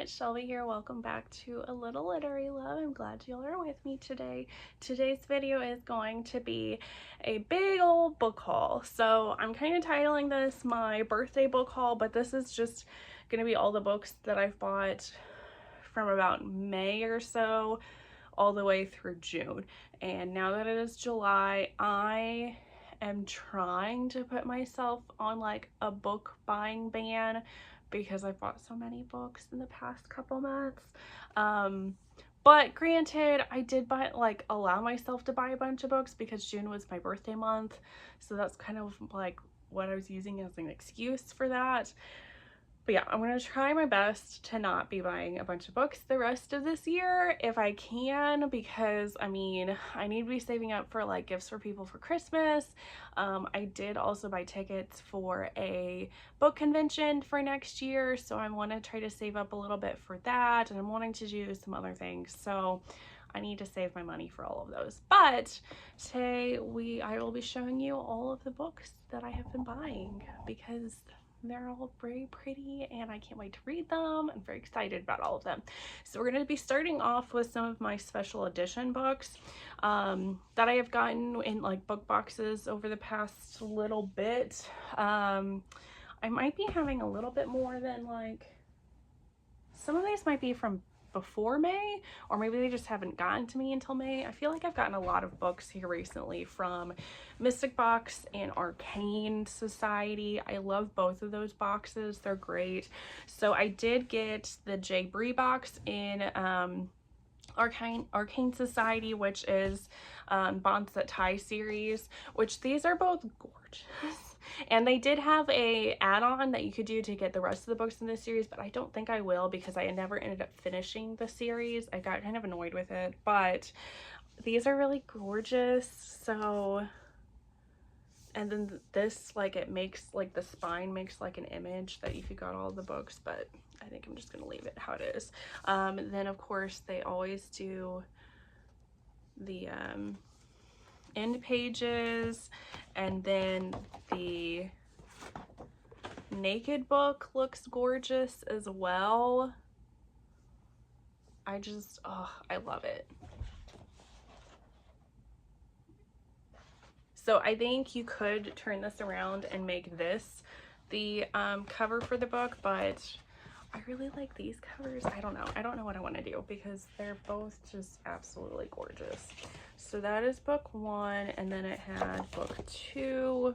it's Shelby here. Welcome back to A Little Literary Love. I'm glad you all are with me today. Today's video is going to be a big old book haul. So I'm kind of titling this my birthday book haul, but this is just going to be all the books that I've bought from about May or so all the way through June. And now that it is July, I am trying to put myself on like a book buying ban because I bought so many books in the past couple months. But granted, I did allow myself to buy a bunch of books because June was my birthday month. So that's kind of like what I was using as an excuse for that. But yeah, I'm going to try my best to not be buying a bunch of books the rest of this year if I can, because I mean, I need to be saving up for like gifts for people for Christmas. I did also buy tickets for a book convention for next year, so I want to try to save up a little bit for that, and I'm wanting to do some other things, so I need to save my money for all of those. But today I will be showing you all of the books that I have been buying because they're all very pretty and I can't wait to read them. I'm very excited about all of them. So we're going to be starting off with some of my special edition books that I have gotten in like book boxes over the past little bit. I might be having a little bit more than like, some of these might be from before May, or maybe they just haven't gotten to me until May. I feel like I've gotten a lot of books here recently from Mystic Box and Arcane Society. I love both of those boxes. They're great. So I did get the J. Bree box in Arcane Society, which is Bonds That Tie series, which these are both gorgeous. And they did have a add-on that you could do to get the rest of the books in this series, but I don't think I will because I never ended up finishing the series. I got kind of annoyed with it, but these are really gorgeous. So, and then this, like, it makes, like, the spine makes, like, an image that if you got all the books, but I think I'm just going to leave it how it is. Then, of course, they always do the end pages, and then the naked book looks gorgeous as well. I love it. So I think you could turn this around and make this the cover for the book, but I really like these covers. I don't know what I want to do because they're both just absolutely gorgeous. So that is book one, and then it had book two,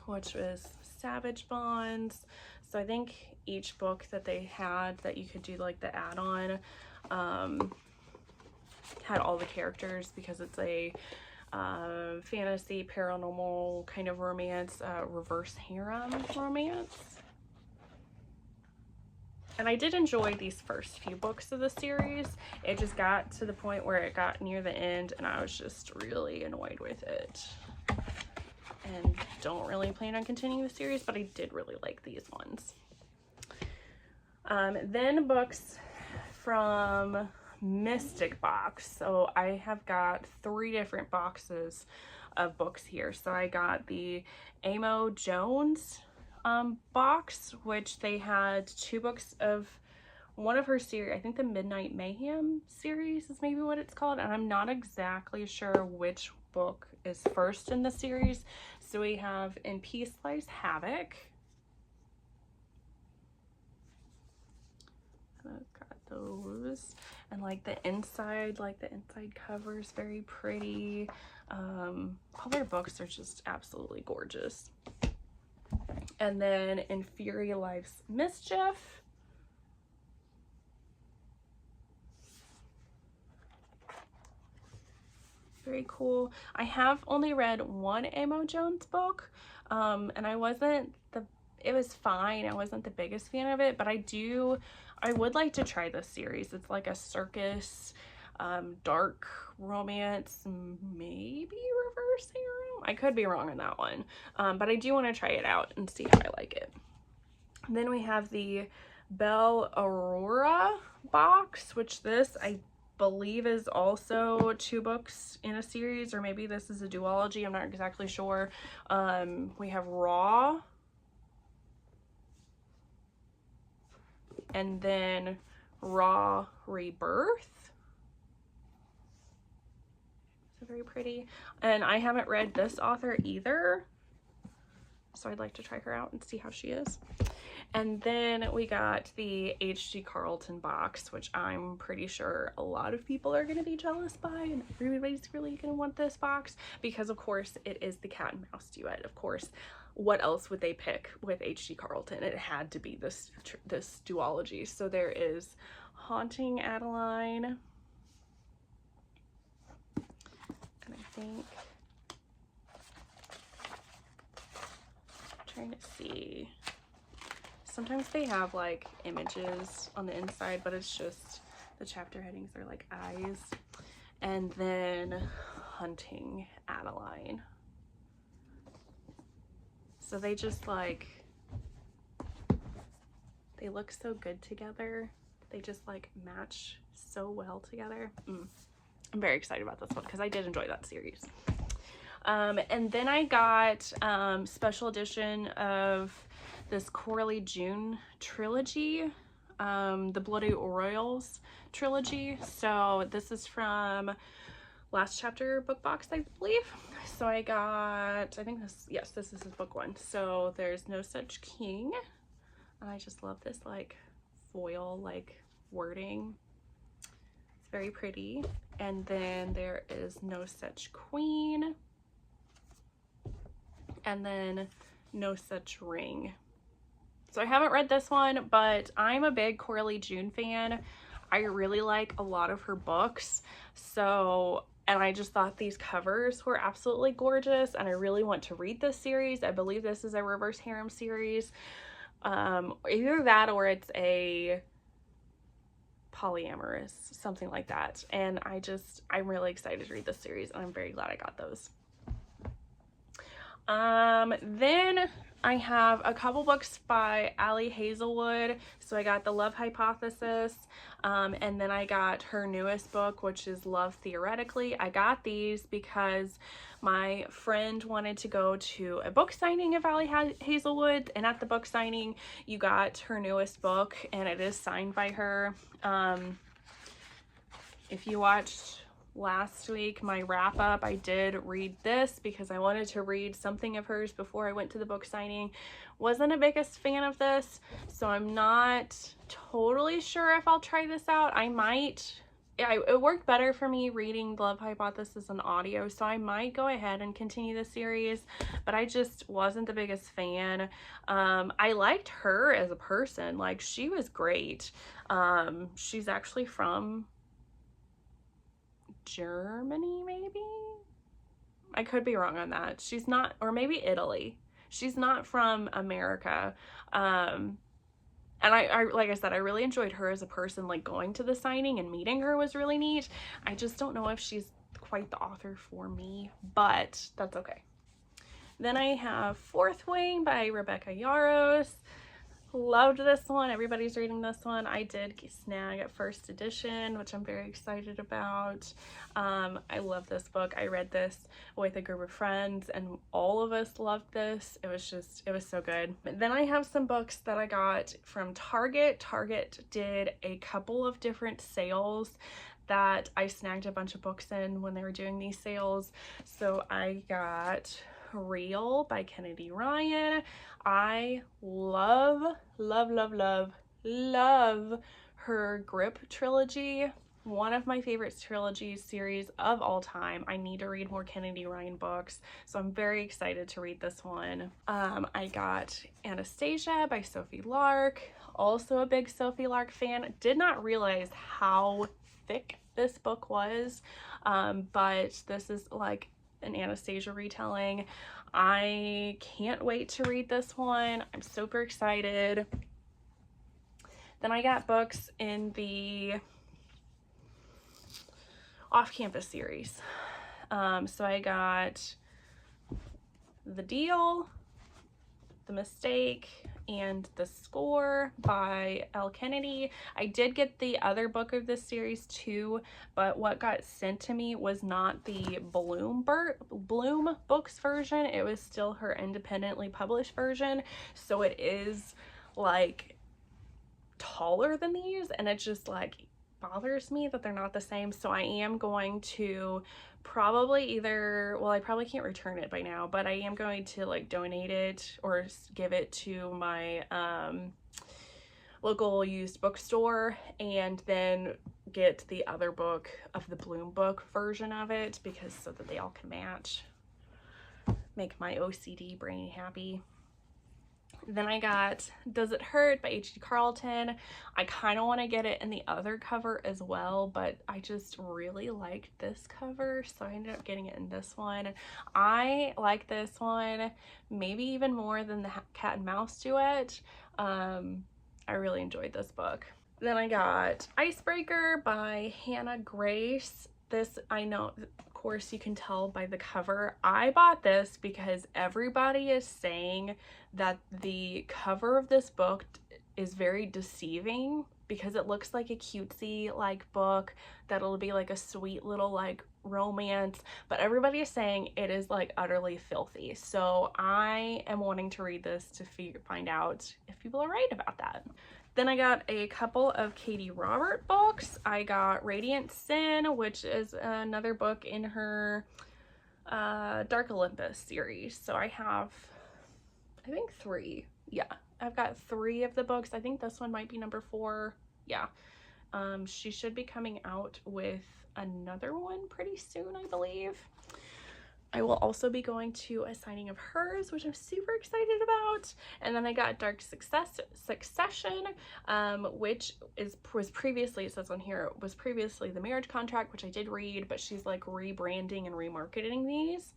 which was Savage Bonds. So I think each book that they had that you could do like the add-on had all the characters because it's a fantasy paranormal kind of romance, reverse harem romance. And I did enjoy these first few books of the series. It just got to the point where it got near the end and I was just really annoyed with it. And don't really plan on continuing the series, but I did really like these ones. Then books from Mystic Box. So I have got 3 different boxes of books here. So I got the Amo Jones box, which they had 2 books of one of her series. I think the Midnight Mayhem series is maybe what it's called, and I'm not exactly sure which book is first in the series. So we have In Peace Lies Havoc. And I've got those, and like the inside cover is very pretty. All their books are just absolutely gorgeous. And then In Fury Life's Mischief. Very cool. I have only read one Amo Jones book, and it was fine. I wasn't the biggest fan of it, but I would like to try this series. It's like a circus, dark romance, maybe reverse harem. I could be wrong on that one, but I do want to try it out and see how I like it. And then we have the Belle Aurora box, which this I believe is also 2 books in a series, or maybe this is a duology. I'm not exactly sure. We have Raw. and then Raw Rebirth. So very pretty. And I haven't read this author either, so I'd like to try her out and see how she is. And then we got the H.G. Carlton box, which I'm pretty sure a lot of people are going to be jealous by, and everybody's really going to want this box because, of course, it is the cat and mouse duet. Of course, what else would they pick with H.G. Carlton? It had to be this duology. So there is Haunting Adeline, and I think, I'm trying to see. Sometimes they have like images on the inside, but it's just the chapter headings are like eyes. And then Hunting Adeline. So they just like, they look so good together. They just like match so well together. I'm very excited about this one because I did enjoy that series. And then I got special edition of this Coralie June trilogy, the Bloody Royals trilogy. So this is from Last Chapter book box, I believe. So I got, I think this, yes, this is his book one. So there's No Such King, and I just love this like foil like wording. It's very pretty. And then there is No Such Queen, and then No Such Ring. So I haven't read this one, but I'm a big Coralie June fan. I really like a lot of her books. So, and I just thought these covers were absolutely gorgeous, and I really want to read this series. I believe this is a reverse harem series. Either that or it's a polyamorous, something like that. And I'm really excited to read this series, and I'm very glad I got those. Then I have a couple books by Ali Hazelwood. So I got The Love Hypothesis, and then I got her newest book, which is Love Theoretically. I got these because my friend wanted to go to a book signing of Ali Hazelwood, and at the book signing you got her newest book, and it is signed by her. If you watched last week, my wrap up, I did read this because I wanted to read something of hers before I went to the book signing. Wasn't a biggest fan of this, so I'm not totally sure if I'll try this out. I might. It worked better for me reading The Love Hypothesis on audio, so I might go ahead and continue the series, but I just wasn't the biggest fan. I liked her as a person. Like, she was great. She's actually from Germany, maybe? I could be wrong on that. She's not, or maybe Italy. She's not from America. And I like I said, I really enjoyed her as a person. Like, going to the signing and meeting her was really neat. I just don't know if she's quite the author for me, but that's okay. Then I have Fourth Wing by Rebecca Yarros. Loved this one. Everybody's reading this one. I did snag at first edition, which I'm very excited about. I love this book. I read this with a group of friends, and all of us loved this. It was so good. Then I have some books that I got from Target. Target did a couple of different sales that I snagged a bunch of books in when they were doing these sales. So I got Real by Kennedy Ryan. I love her Grip trilogy. One of my favorite trilogy series of all time. I need to read more Kennedy Ryan books, so I'm very excited to read this one. I got Anastasia by Sophie Lark. Also a big Sophie Lark fan. Did not realize how thick this book was, but this is like an Anastasia retelling. I can't wait to read this one. I'm super excited. Then I got books in the off-campus series. So I got The Deal, The Mistake, and The Score by Elle Kennedy. I did get the other book of this series too, but what got sent to me was not the Bloom Books version. It was still her independently published version. So it is like taller than these, and it just like bothers me that they're not the same. So I am going to probably either, well, I probably can't return it by now, but I am going to like donate it or give it to my local used bookstore, and then get the other book of the Bloom book version of it, because so that they all can match, make my OCD brain happy. Then I got Does It Hurt by H.D. Carlton. I kind of want to get it in the other cover as well, but I just really liked this cover, so I ended up getting it in this one. I like this one maybe even more than the Cat and Mouse duet. I really enjoyed this book. Then I got Icebreaker by Hannah Grace. This, I know, of course you can tell by the cover. I bought this because everybody is saying that the cover of this book is very deceiving, because it looks like a cutesy like book that'll be like a sweet little like romance, but everybody is saying it is like utterly filthy. So I am wanting to read this to find out if people are right about that. Then I got a couple of Katie Robert books. I got Radiant Sin, which is another book in her Dark Olympus series. So I have, I think 3. Yeah, I've got 3 of the books. I think this one might be number 4. Yeah. She should be coming out with another one pretty soon, I believe. I will also be going to a signing of hers, which I'm super excited about. And then I got Dark Succession, which was previously, it says on here, was previously The Marriage Contract, which I did read, but she's like rebranding and remarketing these.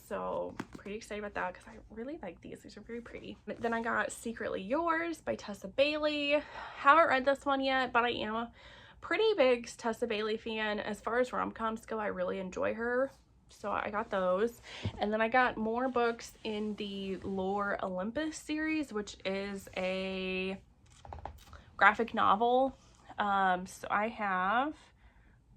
So pretty excited about that, because I really like these. These are very pretty. Then I got Secretly Yours by Tessa Bailey. Haven't read this one yet, but I am a pretty big Tessa Bailey fan. As far as rom-coms go, I really enjoy her. So I got those. And then I got more books in the Lore Olympus series, which is a graphic novel. So I have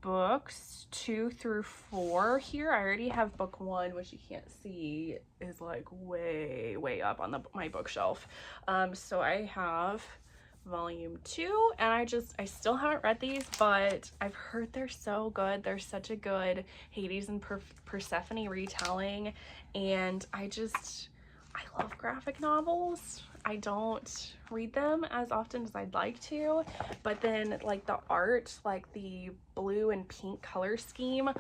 books 2 through 4 here. I already have book 1, which you can't see is like way up on my bookshelf. So I have volume 2, and I still haven't read these, but I've heard they're so good. They're such a good Hades and Persephone retelling, and I love graphic novels. I don't read them as often as I'd like to, but then like the art, like the blue and pink color scheme,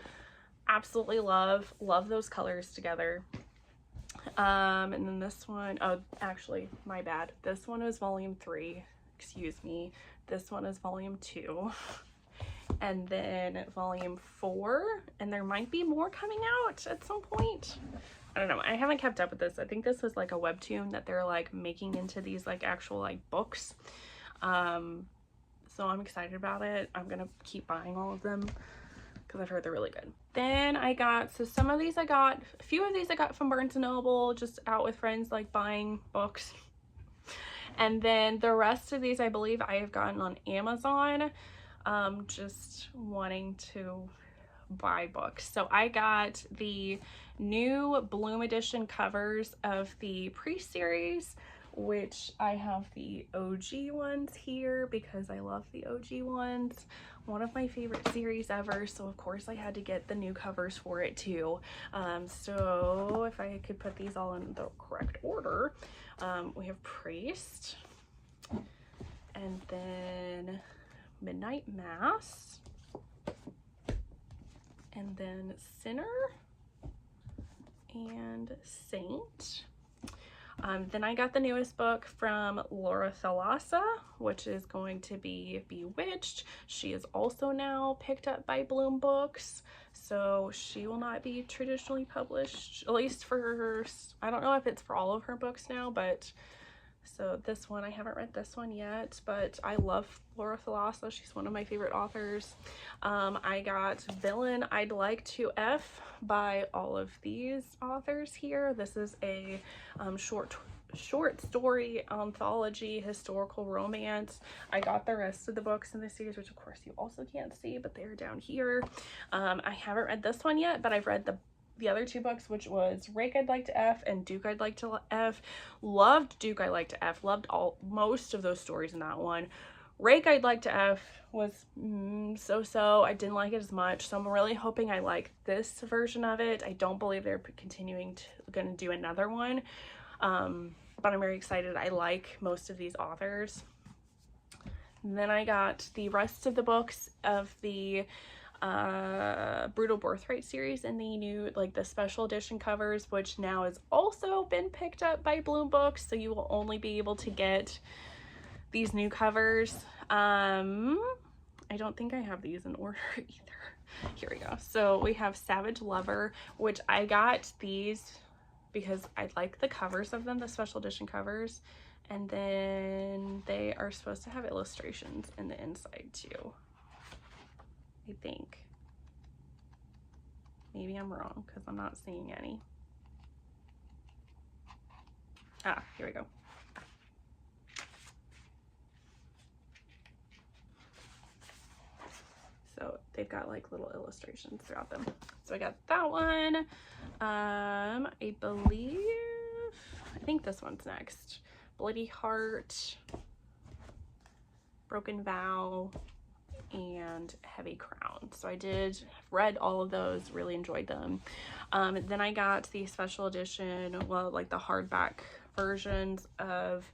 absolutely love those colors together. And then this one, oh, actually, my bad. This one is volume 3. Excuse me. This one is volume 2. And then volume 4. And there might be more coming out at some point. I don't know. I haven't kept up with this. I think this was like a webtoon that they're like making into these like actual like books. So I'm excited about it. I'm gonna keep buying all of them because I've heard they're really good. Then I got, so some of these I got, a few of these I got from Barnes & Noble, just out with friends like buying books. And then the rest of these I believe I have gotten on Amazon, just wanting to buy books. So I got the new Bloom edition covers of the pre-series, which I have the OG ones here because I love the OG ones. One of my favorite series ever, so of course I had to get the new covers for it too. So if I could put these all in the correct order, we have Priest, and then Midnight Mass, and then Sinner, and Saint. Then I got the newest book from Laura Thalassa, which is going to be Bewitched. She is also now picked up by Bloom Books, so she will not be traditionally published, at least for her. I don't know if it's for all of her books now, but so this one, I haven't read this one yet, but I love Laura Thalassa. She's one of my favorite authors. I got Villain I'd Like to F by all of these authors here. This is a short story anthology historical romance. I got the rest of the books in the series, which of course you also can't see, but they're down here. I haven't read this one yet, but I've read the the other two books, which was Rake I'd Like to F and Duke I'd Like to F. Loved Duke I Like to F. Loved most of those stories in that one. Rake I'd Like to F was so-so. I didn't like it as much, so I'm really hoping I like this version of it. I don't believe they're gonna do another one, but I'm very excited. I like most of these authors. And then I got the rest of the books of the Brutal Birthright series in the new, like the special edition covers, which now has also been picked up by Bloom Books, so you will only be able to get these new covers. I don't think I have these in order either. Here we go. So we have Savage Lover, which I got these because I like the covers of them, the special edition covers, and then they are supposed to have illustrations in the inside too, I think. Maybe I'm wrong because I'm not seeing any. Ah, here we go. So they've got like little illustrations throughout them. So I got that one. I believe, I think this one's next. Bloody Heart, Broken Vow, and Heavy Crown. So I read all of those, really enjoyed them. Then I got the special edition, well, like the hardback versions of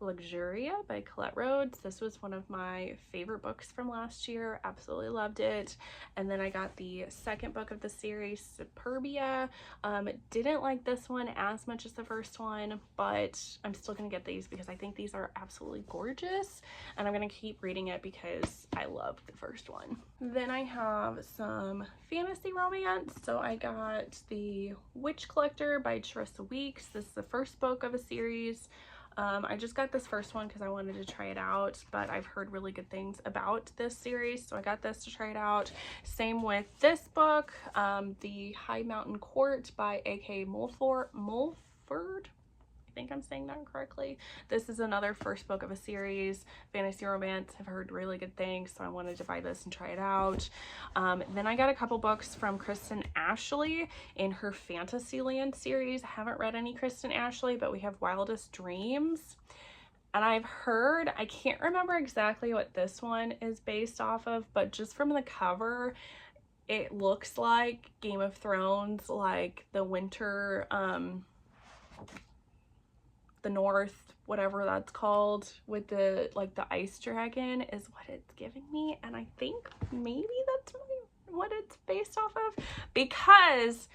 Luxuria by Colette Rhodes. This was one of my favorite books from last year. Absolutely loved it. And then I got the second book of the series, Superbia. Didn't like this one as much as the first one, but I'm still gonna get these because I think these are absolutely gorgeous, and I'm gonna keep reading it because I loved the first one. Then I have some fantasy romance. So I got the Witch Collector by Teresa Weeks. This is the first book of a series. I just got this first one because I wanted to try it out, but I've heard really good things about this series, so I got this to try it out. Same with this book, the High Mountain Court by A.K. Mulford. I think I'm saying that correctly. This is another first book of a series, fantasy romance. I've heard really good things, so I wanted to buy this and try it out. Then I got a couple books from Kristen Ashley in her Fantasyland series. I haven't read any Kristen Ashley, but we have Wildest Dreams. And I've heard, I can't remember exactly what this one is based off of, but just from the cover, it looks like Game of Thrones, like the winter, the North, whatever that's called, with the like the ice dragon is what it's giving me, and I think maybe that's what it's based off of, because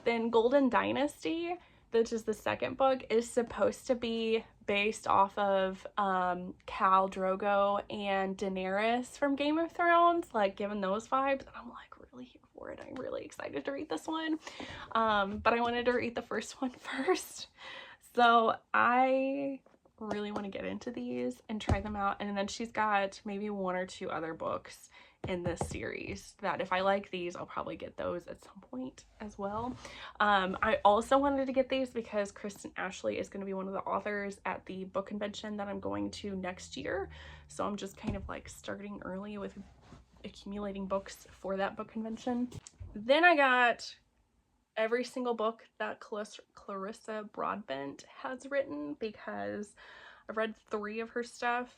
then Golden Dynasty, which is the second book, is supposed to be based off of Khal Drogo and Daenerys from Game of Thrones, like giving those vibes, and I'm like really here for it. I'm really excited to read this one, but I wanted to read the first one first. So I really want to get into these and try them out. And then she's got maybe one or two other books in this series that if I like these, I'll probably get those at some point as well. I also wanted to get these because Kristen Ashley is going to be one of the authors at the book convention that I'm going to next year. So I'm just kind of like starting early with accumulating books for that book convention. Then I got every single book that Clarissa Broadbent has written because I've read 3 of her stuff,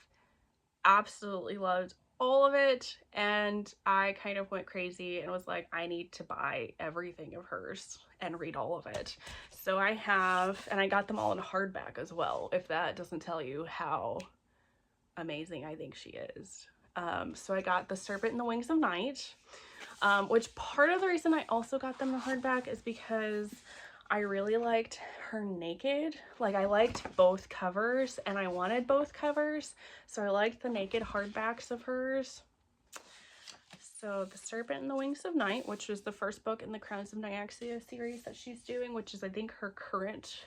absolutely loved all of it, and I kind of went crazy and was like, I need to buy everything of hers and read all of it. So I have, and I got them all in hardback as well, if that doesn't tell you how amazing I think she is. So I got The Serpent and the Wings of Night, which part of the reason I also got them in hardback is because I really liked her naked. Like I liked both covers and I wanted both covers. So I liked the naked hardbacks of hers. So The Serpent and the Wings of Night, which was the first book in the Crowns of Nyaxia series that she's doing, which is I think her current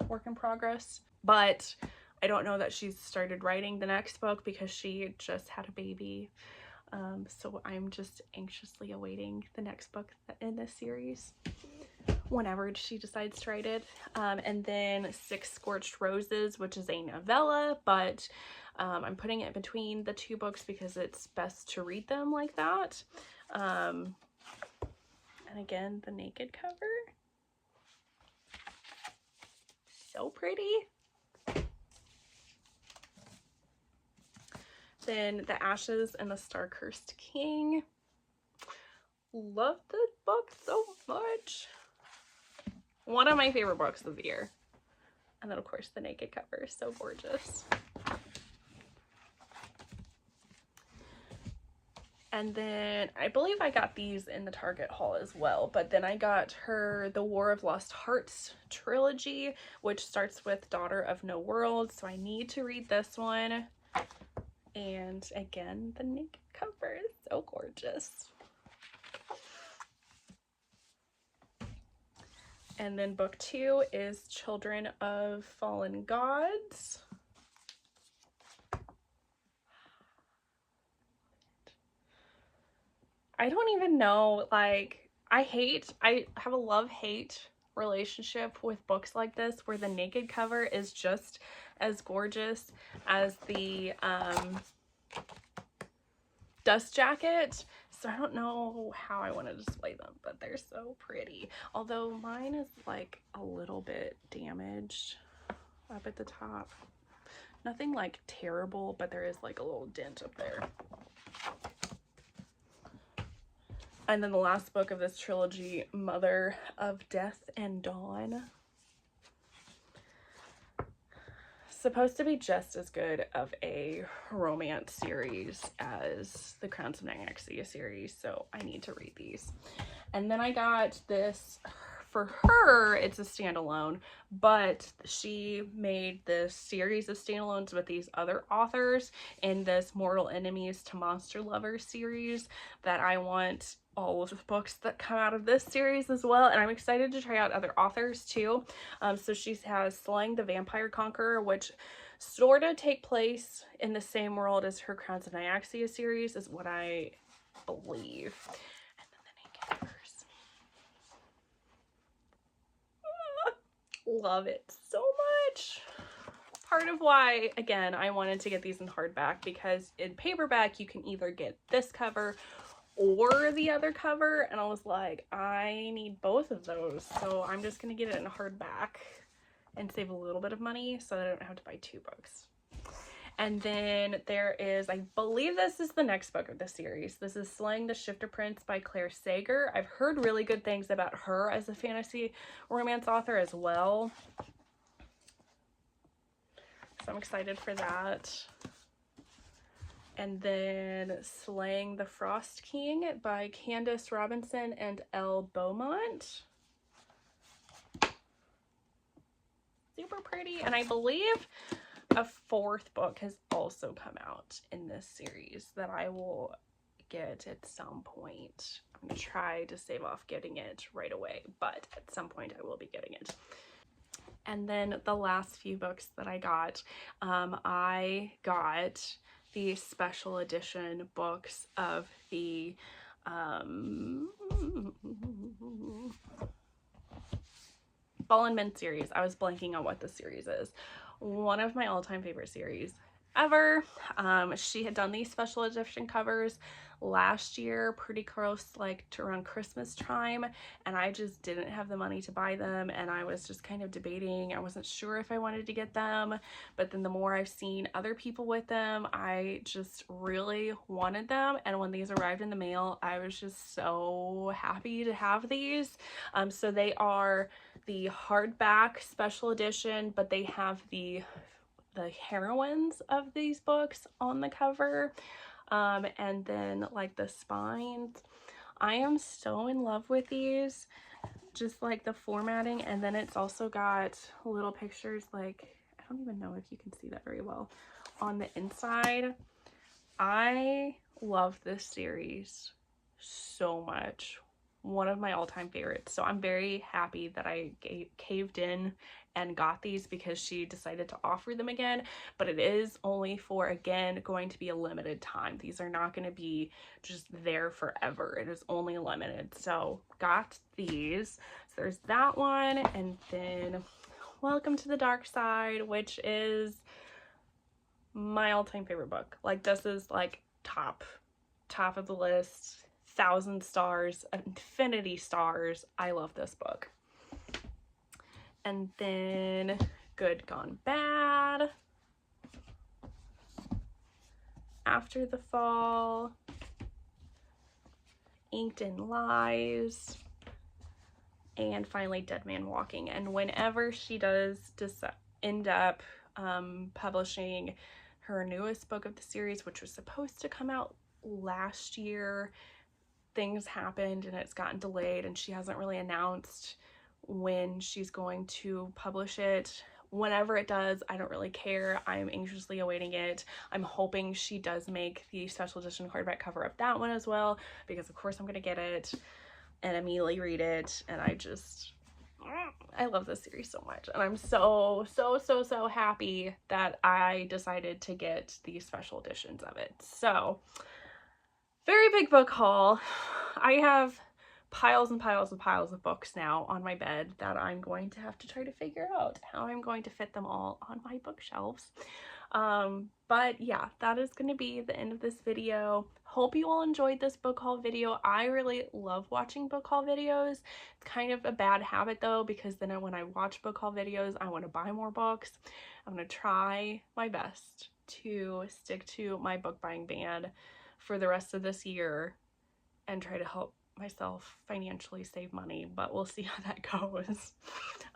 work in progress. But I don't know that she's started writing the next book because she just had a baby. So I'm just anxiously awaiting the next book in this series whenever she decides to write it. And then Six Scorched Roses, which is a novella, but I'm putting it between the 2 books because it's best to read them like that. And And again, the naked cover. So pretty. Then The Ashes and the Star-Cursed King. Love this book so much. One of my favorite books of the year. And then of course the naked cover is so gorgeous. And then I believe I got these in the Target haul as well, but then I got her the War of Lost Hearts trilogy, which starts with Daughter of No World, so I need to read this one. And again, the naked cover is so gorgeous. And then book 2 is Children of Fallen Gods. I don't even know, like, I have a love-hate relationship with books like this where the naked cover is just as gorgeous as the dust jacket. So I don't know how I want to display them, but they're so pretty. Although mine is like a little bit damaged up at the top. Nothing like terrible, but there is like a little dent up there. And then the last book of this trilogy, Mother of Death and Dawn. Supposed to be just as good of a romance series as the Crowns of Nyaxia series, so I need to read these. And then I got this for her. It's a standalone, but she made this series of standalones with these other authors in this Mortal Enemies to Monster Lovers series that I want all of the books that come out of this series as well, and I'm excited to try out other authors too. So she has Slaying the Vampire Conqueror, which sort of take place in the same world as her Crowns of Nyaxia series, is what I believe. And then the naked covers. Love it so much. Part of why, again, I wanted to get these in hardback, because in paperback you can either get this cover or the other cover, and I was like, I need both of those, so I'm just gonna get it in hardback and save a little bit of money so that I don't have to buy 2 books. And then there is, I believe this is the next book of the series. This is Slaying the Shifter Prince by Claire Sager. I've heard really good things about her as a fantasy romance author as well, so I'm excited for that. And then Slaying the Frost King by Candace Robinson and Elle Beaumont. Super pretty. And I believe a 4th book has also come out in this series that I will get at some point. I'm going to try to save off getting it right away, but at some point I will be getting it. And then the last few books that I got the special edition books of the Fallen Men series. I was blanking on what the series is. One of my all-time favorite series ever. She had done these special edition covers last year, pretty close like to around Christmas time, and I just didn't have the money to buy them, and I was just kind of debating. I wasn't sure if I wanted to get them, but then the more I've seen other people with them, I just really wanted them, and when these arrived in the mail, I was just so happy to have these. So they are the hardback special edition, but they have the heroines of these books on the cover, and then like the spines. I am so in love with these, just like the formatting, and then it's also got little pictures, like I don't even know if you can see that very well on the inside. I love this series so much. One of my all-time favorites, so I'm very happy that I caved in and got these, because she decided to offer them again, but it is only for, again, going to be a limited time. These are not going to be just there forever. It is only limited, so got these. So there's that one, and then Welcome to the Dark Side, which is my all-time favorite book. Like, this is like top of the list. 1,000 stars, infinity stars. I love this book. And then Good Gone Bad, After the Fall, Inked in Lies, and finally Dead Man Walking. And whenever she does end up publishing her newest book of the series, which was supposed to come out last year, things happened and it's gotten delayed, and she hasn't really announced when she's going to publish it. Whenever it does, I don't really care. I'm anxiously awaiting it. I'm hoping she does make the special edition hardback cover of that one as well, because of course I'm gonna get it and immediately read it. And I love this series so much, and I'm so happy that I decided to get these special editions of it. So very big book haul. I have piles and piles and piles of books now on my bed that I'm going to have to try to figure out how I'm going to fit them all on my bookshelves. But yeah, that is going to be the end of this video. Hope you all enjoyed this book haul video. I really love watching book haul videos. It's kind of a bad habit though, because then when I watch book haul videos, I want to buy more books. I'm going to try my best to stick to my book buying ban for the rest of this year and try to help myself financially save money, but we'll see how that goes.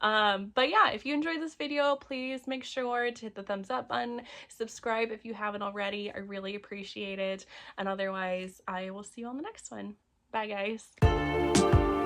But yeah, if you enjoyed this video, please make sure to hit the thumbs up button, subscribe if you haven't already. I really appreciate it. And otherwise, I will see you on the next one. Bye guys.